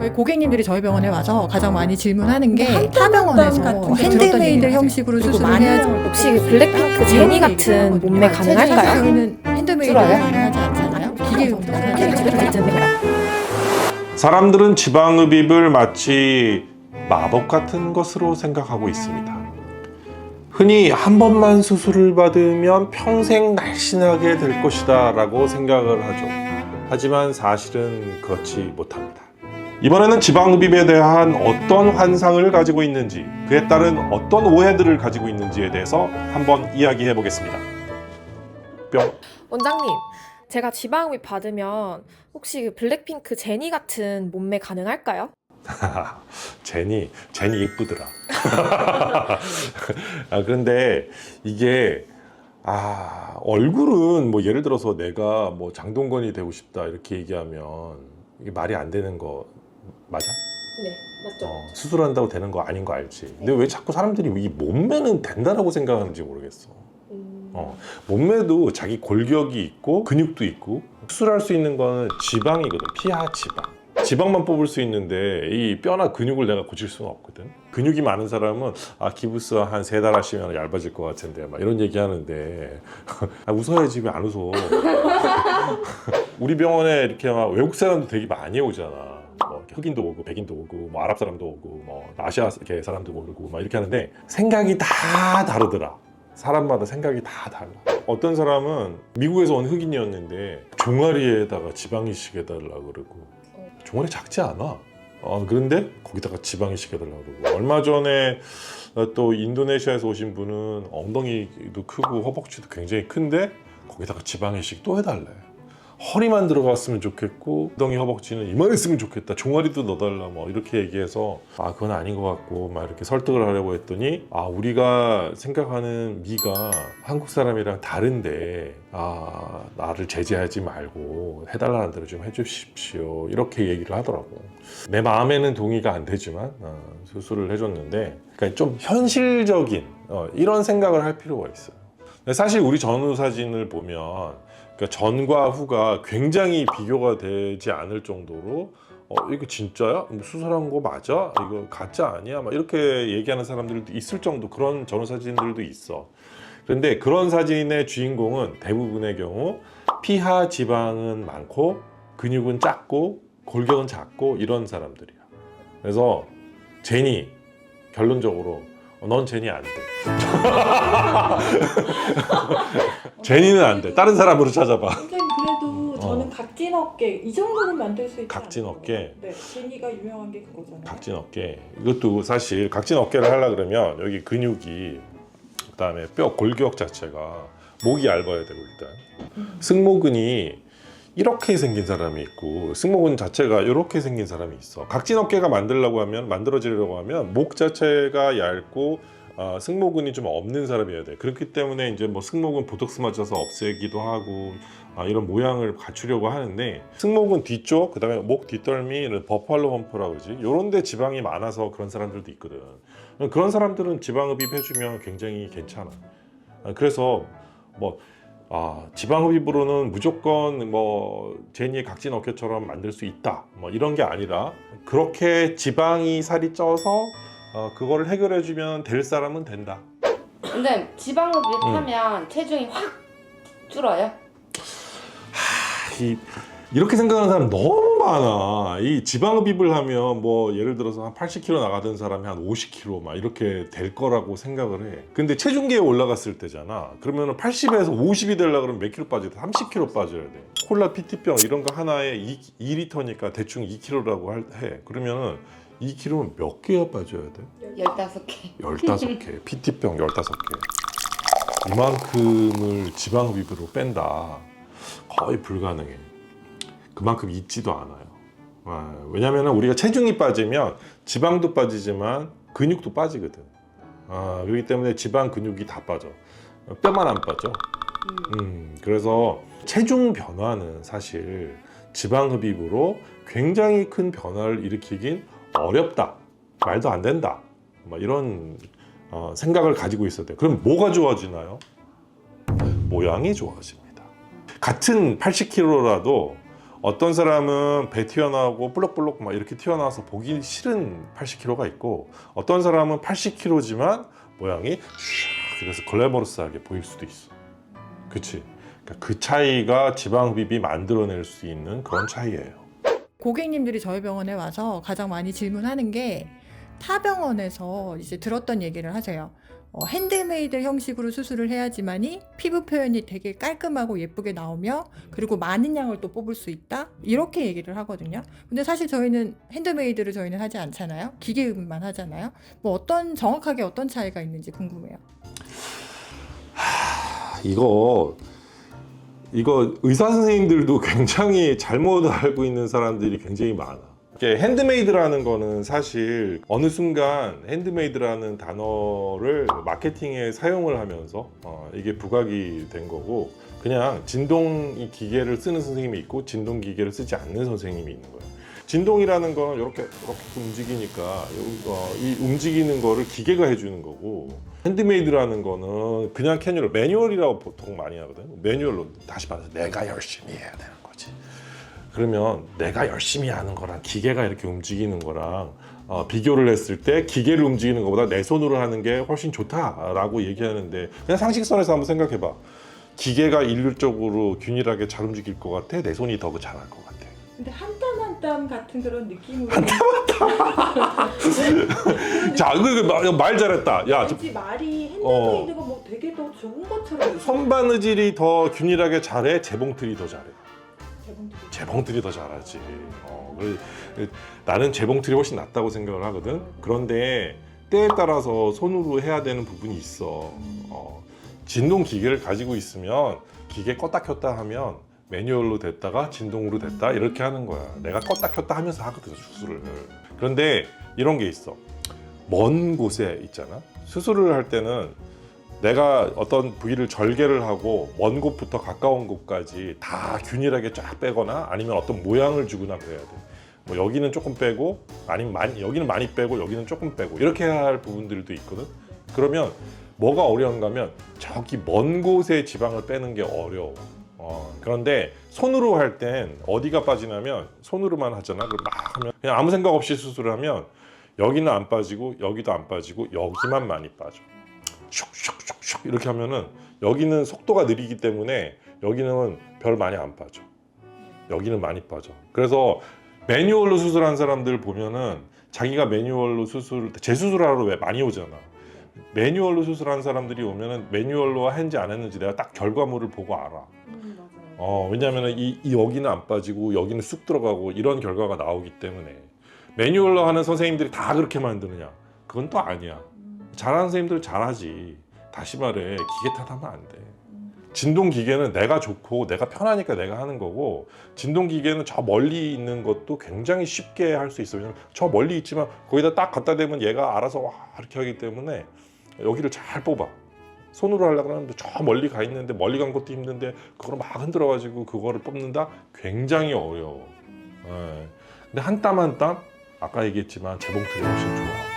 저희 고객님들이 저희 병원에 와서 가장 많이 질문하는 게 한 타 병원에서 같은 핸드메이드 형식으로 수술을 해야지. 혹시 블랙핑크 제니 같은 몸매 가능할까요? 저희는 핸드메이드 줄어요? 하지 않잖아요. 기계용도 사람들은 지방흡입을 마치 마법 같은 것으로 생각하고 있습니다. 흔히 한 번만 수술을 받으면 평생 날씬하게 될 것이다 라고 생각을 하죠. 하지만 사실은 그렇지 못합니다. 이번에는 지방흡입에 대한 어떤 환상을 가지고 있는지, 그에 따른 어떤 오해들을 가지고 있는지에 대해서 한번 이야기해 보겠습니다. 뿅. 원장님, 제가 지방흡입 받으면 혹시 그 블랙핑크 제니 같은 몸매 가능할까요? 제니 예쁘더라. 그런데 이게 얼굴은 뭐 예를 들어서 내가 뭐 장동건이 되고 싶다 이렇게 얘기하면 이게 말이 안 되는 거 맞아? 네, 맞죠. 수술한다고 되는 거 아닌 거 알지? 근데 왜 자꾸 사람들이 이 몸매는 된다라고 생각하는지 모르겠어. 몸매도 자기 골격이 있고 근육도 있고, 수술할 수 있는 거는 지방이거든. 피하 지방. 지방만 뽑을 수 있는데 이 뼈나 근육을 내가 고칠 수는 없거든. 근육이 많은 사람은 기부스 한 3달 하시면 얇아질 것 같은데 막 이런 얘기 하는데 웃어야지 왜 안 웃어. 우리 병원에 이렇게 막 외국 사람도 되게 많이 오잖아. 뭐 흑인도 오고 백인도 오고 뭐 아랍 사람도 오고 뭐 아시아계 사람도 오고 막 이렇게 하는데 생각이 다 다르더라. 사람마다 생각이 다 달라. 어떤 사람은 미국에서 온 흑인이었는데 종아리에다가 지방 이식 해달라고 그러고, 종아리 작지 않아. 그런데 거기다가 지방 이식 해달라고 그러고, 얼마 전에 또 인도네시아에서 오신 분은 엉덩이도 크고 허벅지도 굉장히 큰데 거기다가 지방 이식 또 해달래. 허리만 들어갔으면 좋겠고 엉덩이 허벅지는 이만했으면 좋겠다, 종아리도 넣어달라, 뭐 이렇게 얘기해서 그건 아닌 것 같고 막 이렇게 설득을 하려고 했더니 우리가 생각하는 미가 한국 사람이랑 다른데 나를 제재하지 말고 해달라는 대로 좀 해주십시오 이렇게 얘기를 하더라고. 내 마음에는 동의가 안 되지만 수술을 해줬는데, 그러니까 좀 현실적인 이런 생각을 할 필요가 있어요. 사실 우리 전후 사진을 보면 그러니까 전과 후가 굉장히 비교가 되지 않을 정도로 이거 진짜야? 수술한 거 맞아? 이거 가짜 아니야? 막 이렇게 얘기하는 사람들도 있을 정도, 그런 전후 사진들도 있어. 그런데 그런 사진의 주인공은 대부분의 경우 피하 지방은 많고 근육은 작고 골격은 작고 이런 사람들이야. 그래서 제니, 결론적으로 넌 제니 안 돼. 제니는 안 돼. 다른 사람으로 찾아봐. 선생님 그래도 저는 각진 어깨 이 정도는 만들 수 있지 각진 않을까요? 어깨? 네, 제니가 유명한 게 그거잖아요. 각진 어깨. 이것도 사실 각진 어깨를 하려고 그러면 여기 근육이, 그다음에 뼈 골격 자체가 목이 얇아야 되고, 일단 승모근이 이렇게 생긴 사람이 있고 승모근 자체가 이렇게 생긴 사람이 있어. 각진 어깨가 만들어지려고 하면 목 자체가 얇고 승모근이 좀 없는 사람이어야 돼. 그렇기 때문에 이제 뭐 승모근 보톡스 맞아서 없애기도 하고 이런 모양을 갖추려고 하는데, 승모근 뒤쪽, 그다음에 목 뒷덜미, 버팔로 험프라고 그러지, 요런 데 지방이 많아서 그런 사람들도 있거든. 그런 사람들은 지방흡입 해주면 굉장히 괜찮아. 그래서 뭐 지방흡입으로는 무조건 뭐 제니의 각진 어깨처럼 만들 수 있다, 뭐 이런 게 아니라, 그렇게 지방이 살이 쪄서 그거를 해결해주면 될 사람은 된다. 근데 지방흡입하면 체중이 확 줄어요? 이렇게 생각하는 사람 너무 많아. 이 지방흡입을 하면 뭐 예를 들어서 한 80kg 나가던 사람이 한 50kg 막 이렇게 될 거라고 생각을 해. 근데 체중계에 올라갔을 때잖아. 그러면 80에서 50이 되려고 그러면 몇 킬로 빠져야 돼? 30kg 빠져야 돼. 콜라 PT병 이런 거 하나에 2리터니까 대충 2kg라고 해. 그러면은 2kg면 몇 개가 빠져야 돼? 15개. 15개. PT병 15개. 이만큼을 지방흡입으로 뺀다. 거의 불가능해. 그만큼 있지도 않아요. 왜냐면 우리가 체중이 빠지면 지방도 빠지지만 근육도 빠지거든. 그렇기 때문에 지방 근육이 다 빠져. 뼈만 안 빠져. 그래서 체중 변화는 사실 지방흡입으로 굉장히 큰 변화를 일으키긴 어렵다, 말도 안 된다, 이런 생각을 가지고 있어야 돼요. 그럼 뭐가 좋아지나요? 모양이 좋아집니다. 같은 80kg라도 어떤 사람은 배 튀어나오고 볼록볼록 막 이렇게 튀어나와서 보기 싫은 80kg가 있고, 어떤 사람은 80kg지만 모양이 슉 그래서 글래머러스하게 보일 수도 있어. 그치? 그러니까 그 차이가 지방흡입이 만들어낼 수 있는 그런 차이예요. 고객님들이 저희 병원에 와서 가장 많이 질문하는 게 타 병원에서 이제 들었던 얘기를 하세요. 핸드메이드 형식으로 수술을 해야지만이 피부 표현이 되게 깔끔하고 예쁘게 나오며 그리고 많은 양을 또 뽑을 수 있다 이렇게 얘기를 하거든요. 근데 사실 저희는 핸드메이드를 저희는 하지 않잖아요. 기계음만 하잖아요. 뭐 정확하게 어떤 차이가 있는지 궁금해요. 이거 의사 선생님들도 굉장히 잘못 알고 있는 사람들이 굉장히 많아. 이게 핸드메이드라는 거는 사실 어느 순간 핸드메이드라는 단어를 마케팅에 사용을 하면서 이게 부각이 된 거고, 그냥 진동 기계를 쓰는 선생님이 있고 진동 기계를 쓰지 않는 선생님이 있는 거예요. 진동이라는 거는 이렇게 움직이니까 이 움직이는 거를 기계가 해주는 거고, 핸드메이드라는 거는 그냥 캐뉴얼, 매뉴얼이라고 보통 많이 하거든요. 매뉴얼로 다시 말해서 내가 열심히 해야 되는 거지. 그러면 내가 열심히 하는 거랑 기계가 이렇게 움직이는 거랑 비교를 했을 때 기계를 움직이는 것보다 내 손으로 하는 게 훨씬 좋다라고 얘기하는데, 그냥 상식선에서 한번 생각해봐. 기계가 일률적으로 균일하게 잘 움직일 것 같아? 내 손이 더 잘할 것 같아? 근데 한 땀 한 땀 같은 그런 느낌으로. 자, 말 잘했다. 야, 왠지 말이 핸드메이드가 뭐 되게 더 좋은 것처럼. 선바느질이 더 균일하게 잘해? 재봉틀이 더 잘해? 재봉틀이. 재봉틀이 더 잘하지. 나는 재봉틀이 훨씬 낫다고 생각을 하거든. 그런데 때에 따라서 손으로 해야 되는 부분이 있어. 진동 기계를 가지고 있으면 기계 껐다 켰다 하면 매뉴얼로 됐다가 진동으로 됐다 이렇게 하는 거야. 내가 껐다 켰다 하면서 하거든, 수술을. 그런데 이런 게 있어. 먼 곳에 있잖아. 수술을 할 때는 내가 어떤 부위를 절개를 하고 먼 곳부터 가까운 곳까지 다 균일하게 쫙 빼거나 아니면 어떤 모양을 주거나 그래야 돼. 뭐 여기는 조금 빼고 아니면 여기는 많이 빼고 여기는 조금 빼고 이렇게 해야 할 부분들도 있거든. 그러면 뭐가 어려운가 하면 저기 먼 곳에 지방을 빼는 게 어려워. 그런데 손으로 할 땐 어디가 빠지냐면 손으로만 하잖아. 그럼 막 하면 그냥 아무 생각 없이 수술을 하면 여기는 안 빠지고 여기도 안 빠지고 여기만 많이 빠져. 슉슉슉슉 이렇게 하면은 여기는 속도가 느리기 때문에 여기는 별 많이 안 빠져. 여기는 많이 빠져. 그래서 매뉴얼로 수술한 사람들 보면은 자기가 매뉴얼로 재수술하러 왜 많이 오잖아. 매뉴얼로 수술한 사람들이 오면은 매뉴얼로 했는지 안 했는지 내가 딱 결과물을 보고 알아. 맞아요. 왜냐면은 이 여기는 안 빠지고 여기는 쑥 들어가고 이런 결과가 나오기 때문에. 매뉴얼로 하는 선생님들이 다 그렇게 만드느냐? 그건 또 아니야. 잘하는 선생님들 잘하지. 다시 말해, 기계 탓하면 안 돼. 진동 기계는 내가 좋고 내가 편하니까 내가 하는 거고, 진동 기계는 저 멀리 있는 것도 굉장히 쉽게 할 수 있어. 왜냐면 저 멀리 있지만 거기다 딱 갖다 대면 얘가 알아서 와 이렇게 하기 때문에 여기를 잘 뽑아. 손으로 하려고 하는데 저 멀리 가 있는데 멀리 간 것도 힘든데 그걸 막 흔들어 가지고 그거를 뽑는다? 굉장히 어려워. 근데 한 땀 한 땀 아까 얘기했지만 재봉틀이 훨씬 좋아.